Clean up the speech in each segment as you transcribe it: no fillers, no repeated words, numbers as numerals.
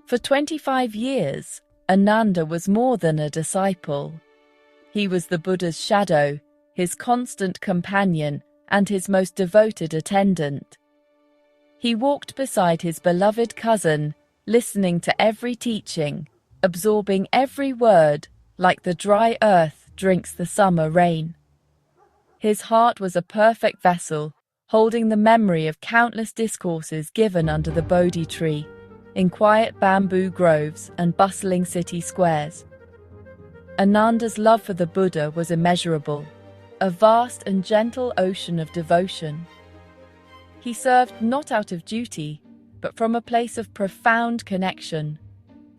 For 25 years, Ananda was more than a disciple. He was the Buddha's shadow, his constant companion, and his most devoted attendant. He walked beside his beloved cousin, listening to every teaching, absorbing every word, like the dry earth drinks the summer rain. His heart was a perfect vessel, holding the memory of countless discourses given under the Bodhi tree, in quiet bamboo groves and bustling city squares. Ananda's love for the Buddha was immeasurable, a vast and gentle ocean of devotion. He served not out of duty, but from a place of profound connection,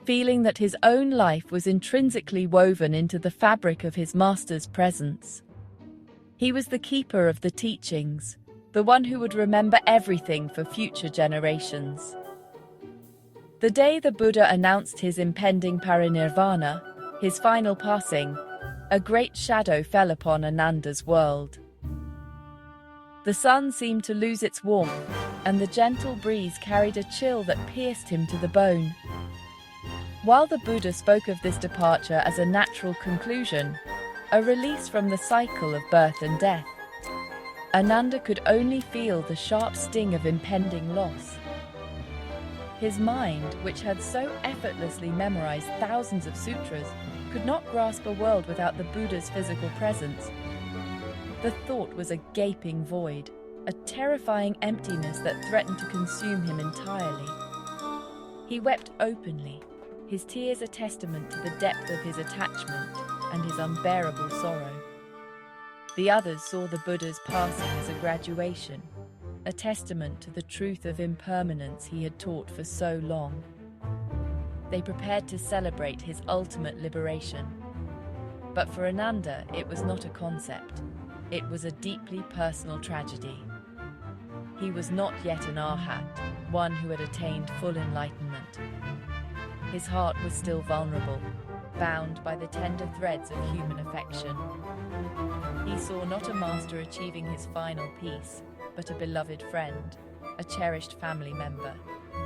feeling that his own life was intrinsically woven into the fabric of his master's presence. He was the keeper of the teachings, the one who would remember everything for future generations. The day the Buddha announced his impending parinirvana, his final passing, a great shadow fell upon Ananda's world. The sun seemed to lose its warmth, and the gentle breeze carried a chill that pierced him to the bone. While the Buddha spoke of this departure as a natural conclusion, a release from the cycle of birth and death, Ananda could only feel the sharp sting of impending loss. His mind, which had so effortlessly memorized thousands of sutras, could not grasp a world without the Buddha's physical presence. The thought was a gaping void, a terrifying emptiness that threatened to consume him entirely. He wept openly, his tears a testament to the depth of his attachment and his unbearable sorrow. The others saw the Buddha's passing as a graduation, a testament to the truth of impermanence he had taught for so long. They prepared to celebrate his ultimate liberation. But for Ananda, it was not a concept. It was a deeply personal tragedy. He was not yet an arhat, one who had attained full enlightenment. His heart was still vulnerable, bound by the tender threads of human affection. He saw not a master achieving his final peace, but a beloved friend, a cherished family member,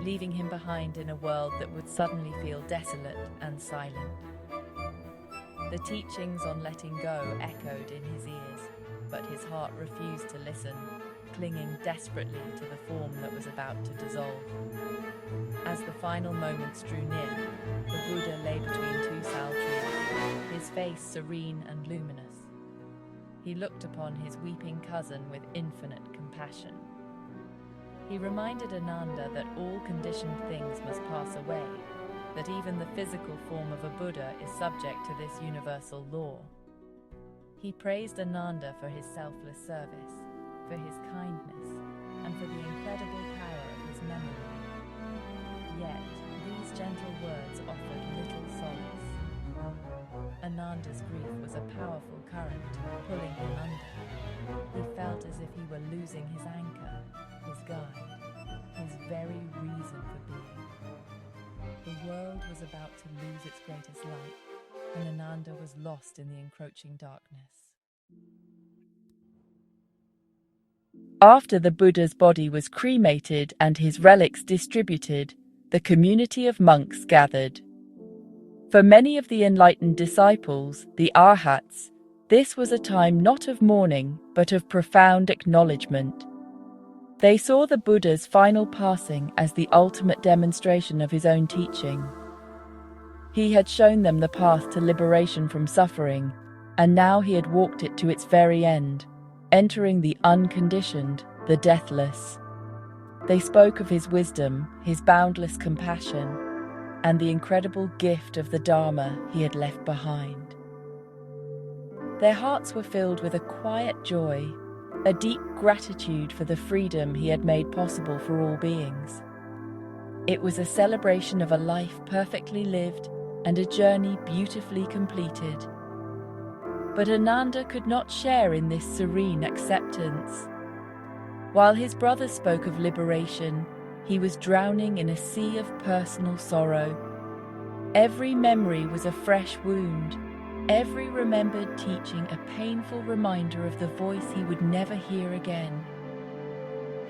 leaving him behind in a world that would suddenly feel desolate and silent. The teachings on letting go echoed in his ears, but his heart refused to listen, clinging desperately to the form that was about to dissolve. As the final moments drew near, the Buddha lay between two sal trees, his face serene and luminous. He looked upon his weeping cousin with infinite compassion. He reminded Ananda that all conditioned things must pass away, that even the physical form of a Buddha is subject to this universal law. He praised Ananda for his selfless service, for his kindness, and for the incredible power of his memory. Yet, these gentle words offered little solace. Ananda's grief was a powerful current, pulling him under. He felt as if he were losing his anchor, his guide, his very reason for being. The world was about to lose its greatest light, and Ananda was lost in the encroaching darkness. After the Buddha's body was cremated and his relics distributed, the community of monks gathered. For many of the enlightened disciples, the arhats, this was a time not of mourning, but of profound acknowledgement. They saw the Buddha's final passing as the ultimate demonstration of his own teaching. He had shown them the path to liberation from suffering, and now he had walked it to its very end, entering the unconditioned, the deathless. They spoke of his wisdom, his boundless compassion, and the incredible gift of the Dharma he had left behind. Their hearts were filled with a quiet joy, a deep gratitude for the freedom he had made possible for all beings. It was a celebration of a life perfectly lived and a journey beautifully completed. But Ananda could not share in this serene acceptance. While his brother spoke of liberation, he was drowning in a sea of personal sorrow. Every memory was a fresh wound, every remembered teaching a painful reminder of the voice he would never hear again.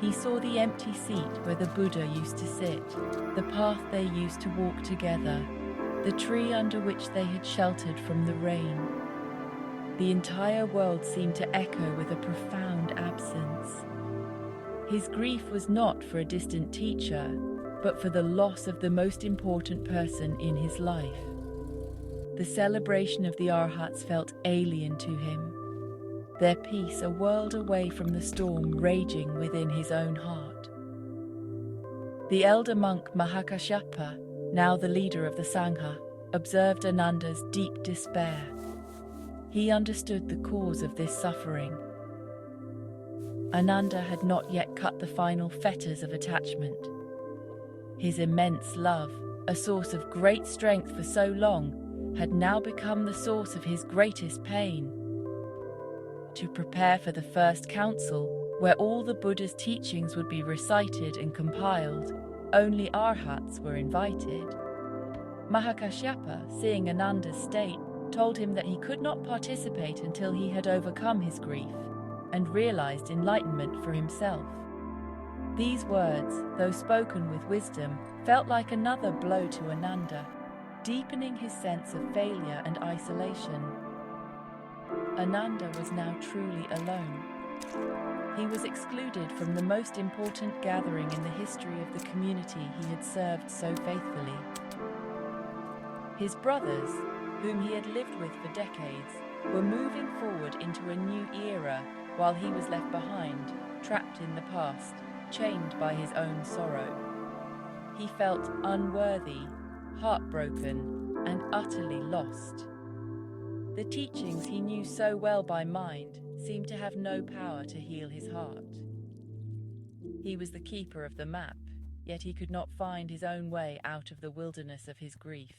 He saw the empty seat where the Buddha used to sit, the path they used to walk together, the tree under which they had sheltered from the rain. The entire world seemed to echo with a profound absence. His grief was not for a distant teacher, but for the loss of the most important person in his life. The celebration of the Arhats felt alien to him, their peace a world away from the storm raging within his own heart. The elder monk Mahakashyapa, now the leader of the Sangha, observed Ananda's deep despair. He understood the cause of this suffering. Ananda had not yet cut the final fetters of attachment. His immense love, a source of great strength for so long, had now become the source of his greatest pain. To prepare for the first council, where all the Buddha's teachings would be recited and compiled, only Arhats were invited. Mahakashyapa, seeing Ananda's state, told him that he could not participate until he had overcome his grief and realized enlightenment for himself. These words, though spoken with wisdom, felt like another blow to Ananda, deepening his sense of failure and isolation. Ananda was now truly alone. He was excluded from the most important gathering in the history of the community he had served so faithfully. His brothers, whom he had lived with for decades, were moving forward into a new era while he was left behind, trapped in the past, chained by his own sorrow. He felt unworthy, heartbroken, and utterly lost. The teachings he knew so well by mind seemed to have no power to heal his heart. He was the keeper of the map, yet he could not find his own way out of the wilderness of his grief.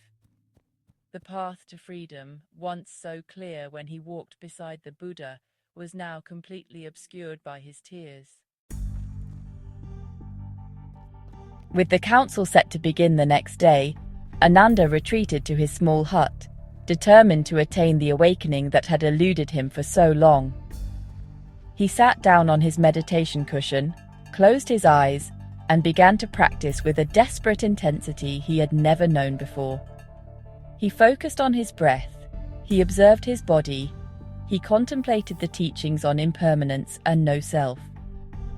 The path to freedom, once so clear when he walked beside the Buddha, was now completely obscured by his tears. With the council set to begin the next day, Ananda retreated to his small hut, determined to attain the awakening that had eluded him for so long. He sat down on his meditation cushion, closed his eyes, and began to practice with a desperate intensity he had never known before. He focused on his breath, he observed his body, he contemplated the teachings on impermanence and no self.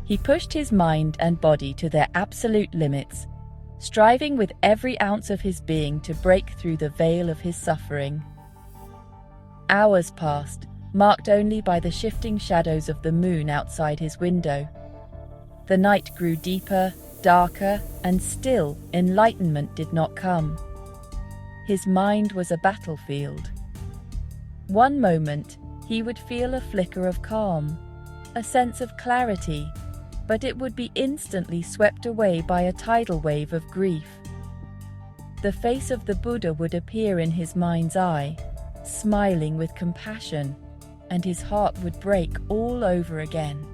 He pushed his mind and body to their absolute limits, striving with every ounce of his being to break through the veil of his suffering. Hours passed, marked only by the shifting shadows of the moon outside his window. The night grew deeper, darker, and still enlightenment did not come. His mind was a battlefield. One moment, he would feel a flicker of calm, a sense of clarity, but it would be instantly swept away by a tidal wave of grief. The face of the Buddha would appear in his mind's eye, smiling with compassion, and his heart would break all over again.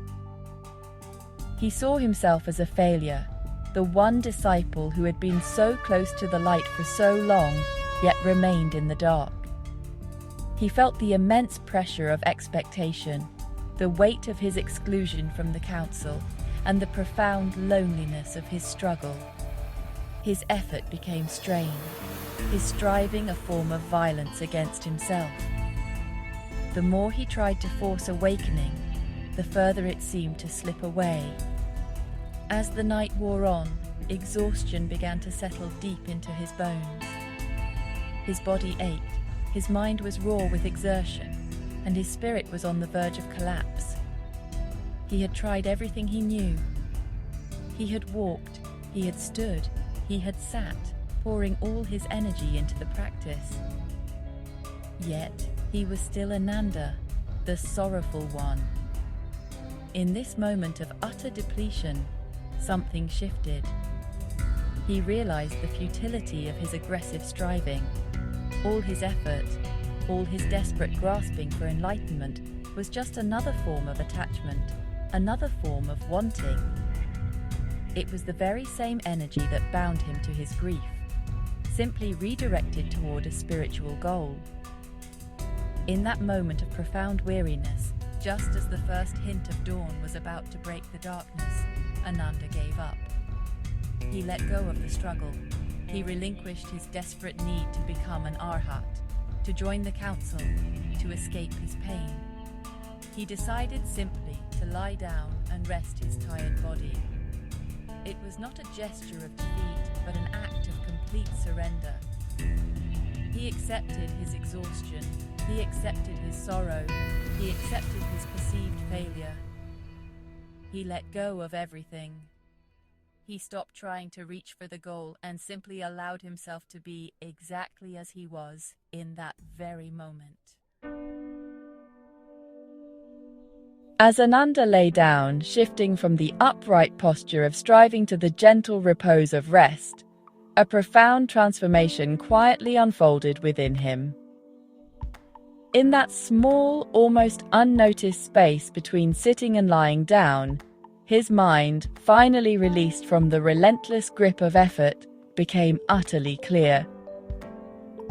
He saw himself as a failure, the one disciple who had been so close to the light for so long, yet remained in the dark. He felt the immense pressure of expectation, the weight of his exclusion from the council, and the profound loneliness of his struggle. His effort became strained, his striving a form of violence against himself. The more he tried to force awakening, the further it seemed to slip away. As the night wore on, exhaustion began to settle deep into his bones. His body ached, his mind was raw with exertion, and his spirit was on the verge of collapse. He had tried everything he knew. He had walked, he had stood, he had sat, pouring all his energy into the practice. Yet he was still Ananda, the sorrowful one. In this moment of utter depletion, something shifted. He realized the futility of his aggressive striving. All his effort, all his desperate grasping for enlightenment was just another form of attachment, another form of wanting. It was the very same energy that bound him to his grief, simply redirected toward a spiritual goal. In that moment of profound weariness, just as the first hint of dawn was about to break the darkness, Ananda gave up. He let go of the struggle. He relinquished his desperate need to become an arhat, to join the council, to escape his pain. He decided simply to lie down and rest his tired body. It was not a gesture of defeat, but an act of complete surrender. He accepted his exhaustion, he accepted his sorrow, he accepted his perceived failure. He let go of everything. He stopped trying to reach for the goal and simply allowed himself to be exactly as he was in that very moment. As Ananda lay down, shifting from the upright posture of striving to the gentle repose of rest, a profound transformation quietly unfolded within him. In that small, almost unnoticed space between sitting and lying down, his mind, finally released from the relentless grip of effort, became utterly clear.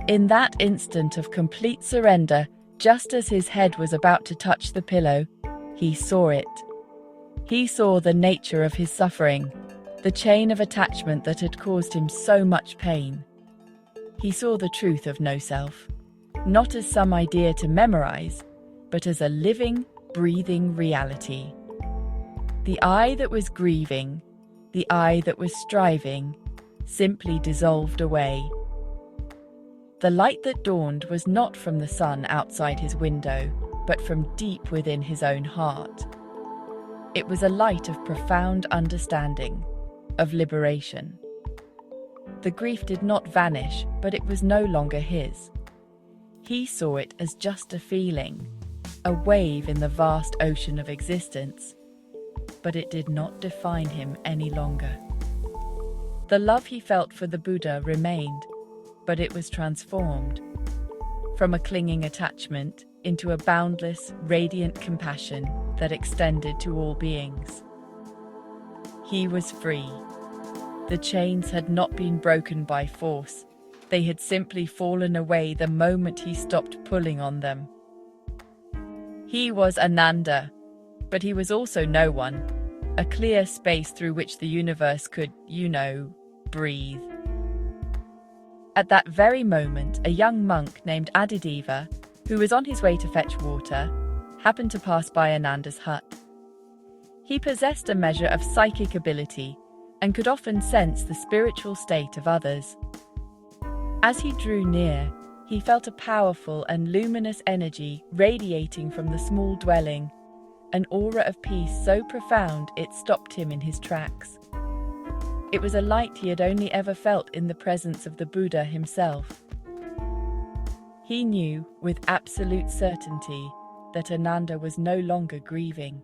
In that instant of complete surrender, just as his head was about to touch the pillow, he saw it. He saw the nature of his suffering, the chain of attachment that had caused him so much pain. He saw the truth of no self, not as some idea to memorize, but as a living, breathing reality. The I that was grieving, the I that was striving, simply dissolved away. The light that dawned was not from the sun outside his window, but from deep within his own heart. It was a light of profound understanding, of liberation. The grief did not vanish, but it was no longer his. He saw it as just a feeling, a wave in the vast ocean of existence, but it did not define him any longer. The love he felt for the Buddha remained, but it was transformed from a clinging attachment into a boundless, radiant compassion that extended to all beings. He was free. The chains had not been broken by force. They had simply fallen away the moment he stopped pulling on them. He was Ananda, but he was also no one, a clear space through which the universe could, breathe. At that very moment, a young monk named Adideva, who was on his way to fetch water, happened to pass by Ananda's hut. He possessed a measure of psychic ability and could often sense the spiritual state of others. As he drew near, he felt a powerful and luminous energy radiating from the small dwelling, an aura of peace so profound it stopped him in his tracks. It was a light he had only ever felt in the presence of the Buddha himself. He knew with absolute certainty that Ananda was no longer grieving.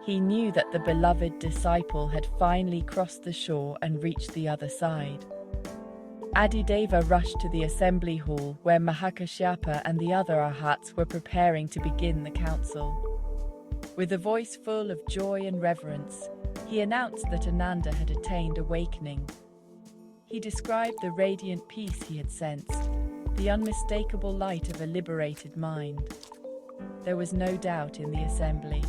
He knew that the beloved disciple had finally crossed the shore and reached the other side. Adideva rushed to the assembly hall where Mahakashyapa and the other arhats were preparing to begin the council. With a voice full of joy and reverence, he announced that Ananda had attained awakening. He described the radiant peace he had sensed, the unmistakable light of a liberated mind. There was no doubt in the assembly.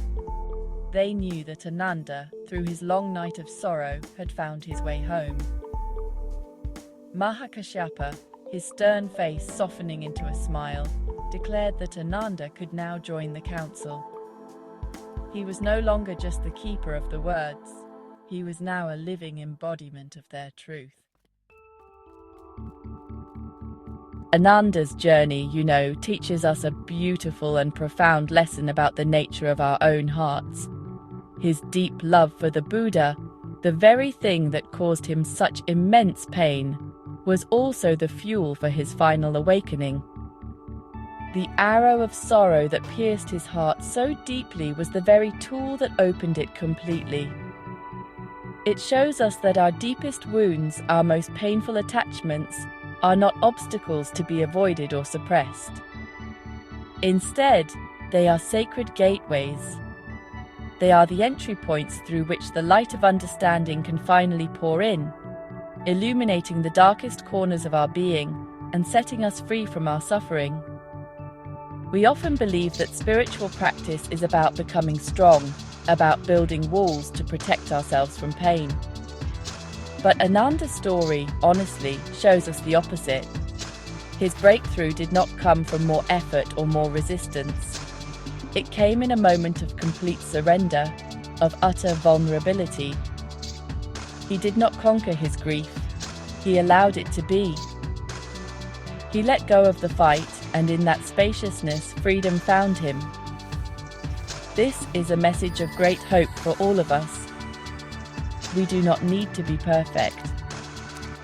They knew that Ananda, through his long night of sorrow, had found his way home. Mahakashyapa, his stern face softening into a smile, declared that Ananda could now join the council. He was no longer just the keeper of the words. He was now a living embodiment of their truth. Ananda's journey, teaches us a beautiful and profound lesson about the nature of our own hearts. His deep love for the Buddha, the very thing that caused him such immense pain, was also the fuel for his final awakening. The arrow of sorrow that pierced his heart so deeply was the very tool that opened it completely. It shows us that our deepest wounds, our most painful attachments, are not obstacles to be avoided or suppressed. Instead, they are sacred gateways. They are the entry points through which the light of understanding can finally pour in, illuminating the darkest corners of our being and setting us free from our suffering. We often believe that spiritual practice is about becoming strong, about building walls to protect ourselves from pain. But Ananda's story, honestly, shows us the opposite. His breakthrough did not come from more effort or more resistance. It came in a moment of complete surrender, of utter vulnerability. He did not conquer his grief. He allowed it to be. He let go of the fight, and in that spaciousness, freedom found him. This is a message of great hope for all of us. We do not need to be perfect.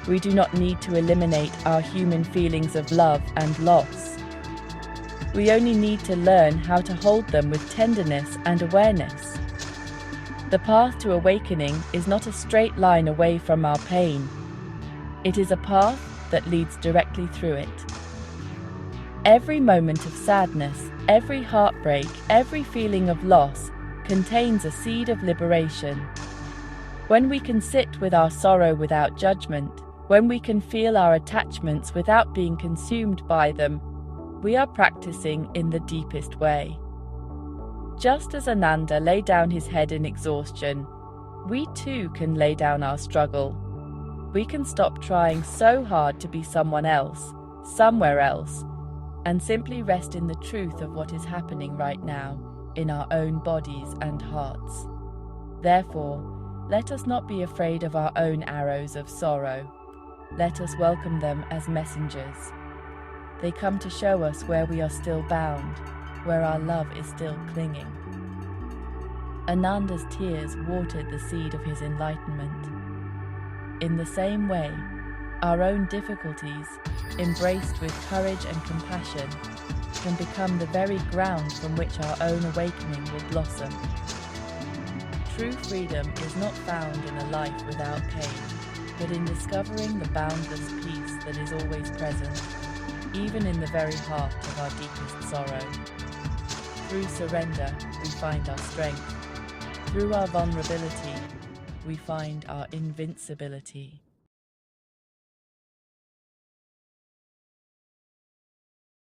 We do not need to eliminate our human feelings of love and loss. We only need to learn how to hold them with tenderness and awareness. The path to awakening is not a straight line away from our pain. It is a path that leads directly through it. Every moment of sadness, every heartbreak, every feeling of loss contains a seed of liberation. When we can sit with our sorrow without judgment, when we can feel our attachments without being consumed by them, we are practicing in the deepest way. Just as Ananda laid down his head in exhaustion, we too can lay down our struggle. We can stop trying so hard to be someone else, somewhere else, and simply rest in the truth of what is happening right now in our own bodies and hearts. Therefore, let us not be afraid of our own arrows of sorrow. Let us welcome them as messengers. They come to show us where we are still bound, where our love is still clinging. Ananda's tears watered the seed of his enlightenment. In the same way, our own difficulties, embraced with courage and compassion, can become the very ground from which our own awakening will blossom. True freedom is not found in a life without pain, but in discovering the boundless peace that is always present, even in the very heart of our deepest sorrow. Through surrender, we find our strength. Through our vulnerability, we find our invincibility.